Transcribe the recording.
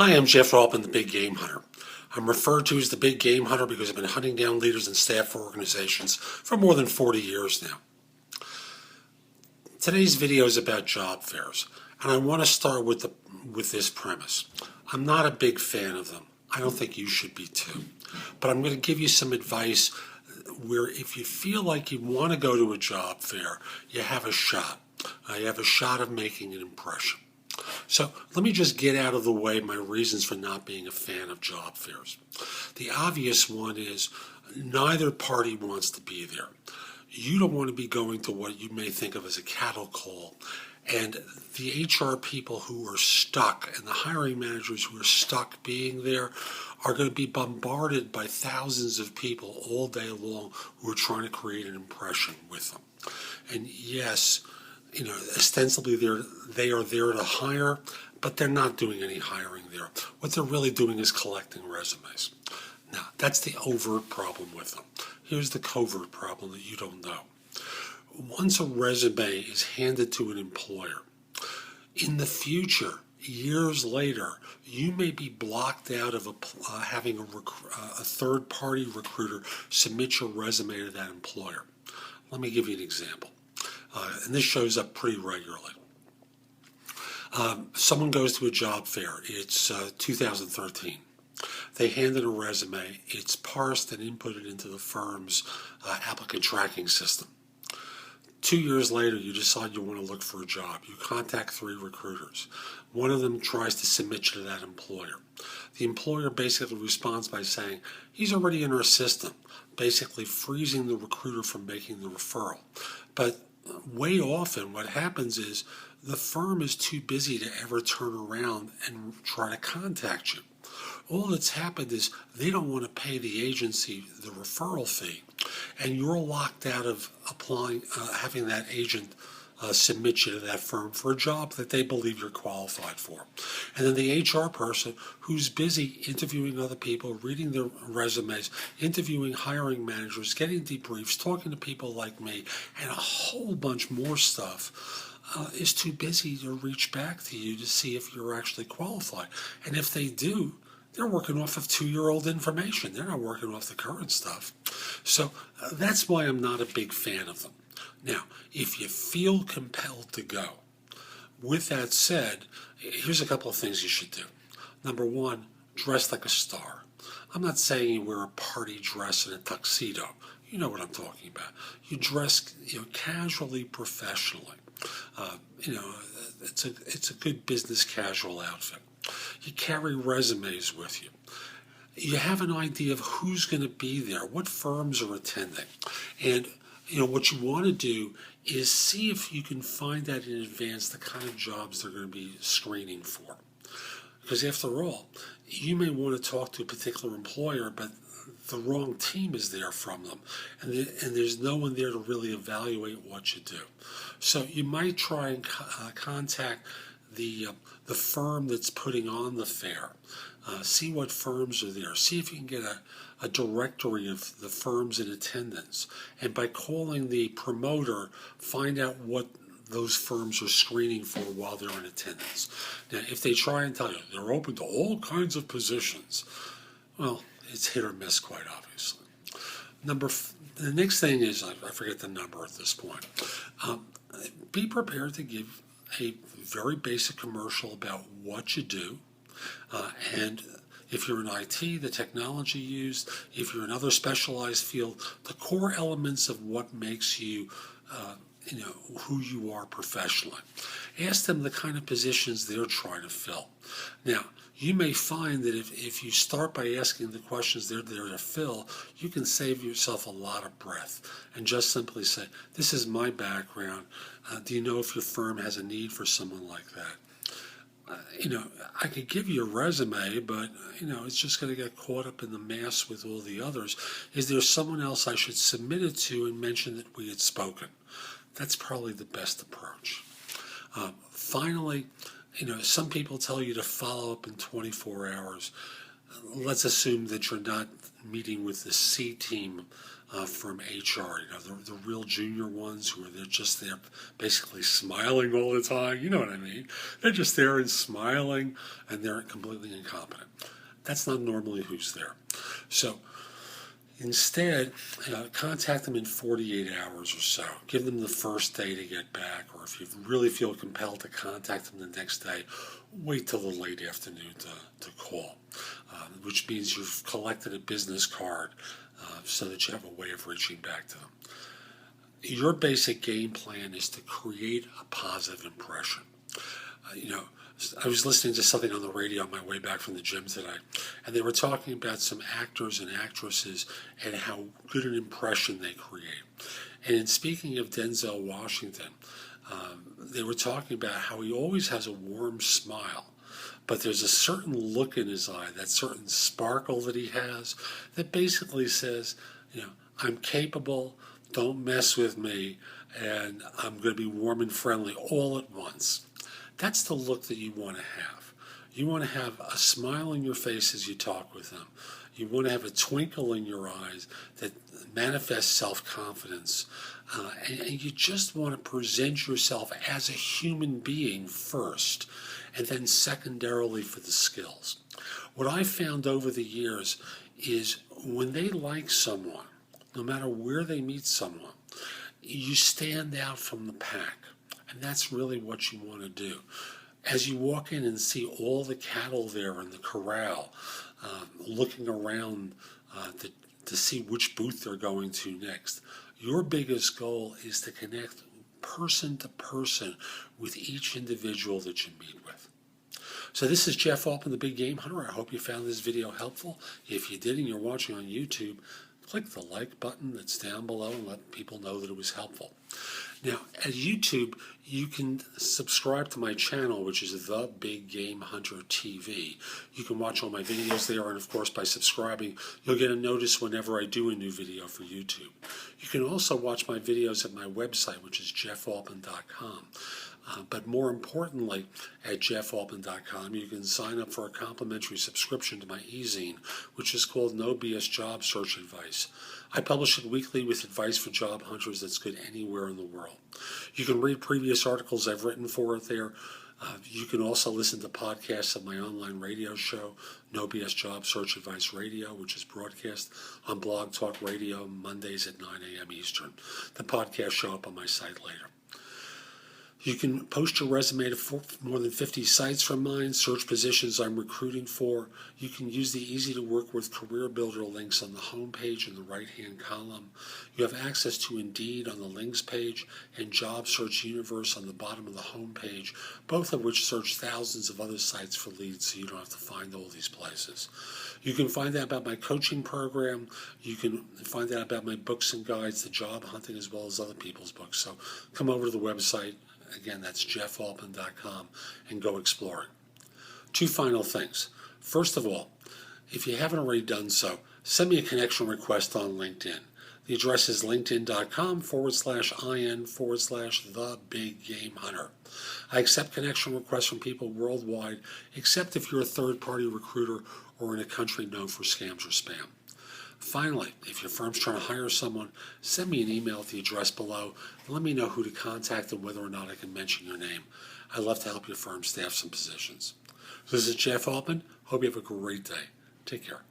Hi, I'm Jeff Altman, the Big Game Hunter. I'm referred to as the Big Game Hunter because I've been hunting down leaders and staff for organizations for more than 40 years now. Today's video is about job fairs, and I want to start with this premise. I'm not a big fan of them. I don't think you should be too. But I'm going to give you some advice where if you feel like you want to go to a job fair, you have a shot. You have a shot of making an impression. So let me just get out of the way my reasons for not being a fan of job fairs. The obvious one is neither party wants to be there. You don't want to be going to what you may think of as a cattle call, and the HR people who are stuck and the hiring managers who are stuck being there are going to be bombarded by thousands of people all day long who are trying to create an impression with them. And yes, ostensibly they are there to hire, but they're not doing any hiring there. What they're really doing is collecting resumes. Now, that's the overt problem with them. Here's the covert problem that you don't know. Once a resume is handed to an employer, in the future, years later, you may be blocked out of having a third-party recruiter submit your resume to that employer. Let me give you an example. And this shows up pretty regularly. Someone goes to a job fair. It's 2013. They hand in a resume. It's parsed and inputted into the firm's applicant tracking system. 2 years later, you decide you want to look for a job. You contact 3 recruiters. One of them tries to submit you to that employer. The employer basically responds by saying, he's already in our system, basically freezing the recruiter from making the referral. But way often what happens is the firm is too busy to ever turn around and try to contact you. All that's happened is they don't want to pay the agency the referral fee, and you're locked out of having that agent submit you to that firm for a job that they believe you're qualified for. And then the HR person who's busy interviewing other people, reading their resumes, interviewing hiring managers, getting debriefs, talking to people like me, and a whole bunch more stuff, is too busy to reach back to you to see if you're actually qualified. And if they do, they're working off of 2-year-old information. They're not working off the current stuff. So that's why I'm not a big fan of them. Now, if you feel compelled to go, with that said, here's a couple of things you should do. Number one, dress like a star. I'm not saying you wear a party dress and a tuxedo. You know what I'm talking about. You dress, casually, professionally. It's a good business casual outfit. You carry resumes with you. You have an idea of who's going to be there, what firms are attending. And what you want to do is see if you can find out in advance the kind of jobs they're going to be screening for. Because after all, you may want to talk to a particular employer, but the wrong team is there from them, and there's no one there to really evaluate what you do. So you might try and contact the firm that's putting on the fair. See what firms are there. See if you can get a directory of the firms in attendance. And by calling the promoter, find out what those firms are screening for while they're in attendance. Now, if they try and tell you they're open to all kinds of positions, well, it's hit or miss, quite obviously. The next thing is, I forget the number at this point. Be prepared to give a very basic commercial about what you do, and if you're in IT, the technology used. If you're in another specialized field, the core elements of what makes you, who you are professionally. Ask them the kind of positions they're trying to fill. Now, you may find that if you start by asking the questions they're there to fill, you can save yourself a lot of breath and just simply say, this is my background. Do you know if your firm has a need for someone like that? I could give you a resume, but, it's just going to get caught up in the mass with all the others. Is there someone else I should submit it to and mention that we had spoken? That's probably the best approach. Finally, some people tell you to follow up in 24 hours. let's assume that you're not meeting with the C team from HR, the real junior ones who are just there basically smiling all the time. You know what I mean? They're just there and smiling, and they're completely incompetent. That's not normally who's there. So instead, contact them in 48 hours or so. Give them the first day to get back, or if you really feel compelled to contact them the next day, wait till the late afternoon to call, which means you've collected a business card so that you have a way of reaching back to them. Your basic game plan is to create a positive impression. I was listening to something on the radio on my way back from the gym today, and they were talking about some actors and actresses and how good an impression they create. And in speaking of Denzel Washington, they were talking about how he always has a warm smile, but there's a certain look in his eye, that certain sparkle that he has, that basically says, I'm capable, don't mess with me, and I'm going to be warm and friendly all at once. That's the look that you want to have. You want to have a smile on your face as you talk with them. You want to have a twinkle in your eyes that manifests self-confidence. And you just want to present yourself as a human being first, and then secondarily for the skills. What I found over the years is when they like someone, no matter where they meet someone, you stand out from the pack. And that's really what you want to do. As you walk in and see all the cattle there in the corral, looking around to see which booth they're going to next, your biggest goal is to connect person to person with each individual that you meet with. So this is Jeff Altman, the Big Game Hunter. I hope you found this video helpful. If you did and you're watching on YouTube, click the like button that's down below and let people know that it was helpful. Now, at YouTube, you can subscribe to my channel, which is The Big Game Hunter TV. You can watch all my videos there, and of course, by subscribing, you'll get a notice whenever I do a new video for YouTube. You can also watch my videos at my website, which is JeffAltman.com. But more importantly, at JeffAltman.com, you can sign up for a complimentary subscription to my e-zine, which is called No BS Job Search Advice. I publish it weekly with advice for job hunters that's good anywhere in the world. You can read previous articles I've written for it there. You can also listen to podcasts of my online radio show, No BS Job Search Advice Radio, which is broadcast on Blog Talk Radio Mondays at 9 a.m. Eastern. The podcasts show up on my site later. You can post your resume to more than 50 sites from mine, search positions I'm recruiting for. You can use the Easy to Work With Career Builder links on the home page in the right-hand column. You have access to Indeed on the links page and Job Search Universe on the bottom of the home page, both of which search thousands of other sites for leads so you don't have to find all these places. You can find out about my coaching program. You can find out about my books and guides to job hunting as well as other people's books. So come over to the website. Again, that's JeffAltman.com, and go exploring. Two final things. First of all, if you haven't already done so, send me a connection request on LinkedIn. The address is linkedin.com/in/The Big Game Hunter. I accept connection requests from people worldwide, except if you're a third-party recruiter or in a country known for scams or spam. Finally, if your firm's trying to hire someone, send me an email at the address below and let me know who to contact and whether or not I can mention your name. I'd love to help your firm staff some positions. This is Jeff Altman. Hope you have a great day. Take care.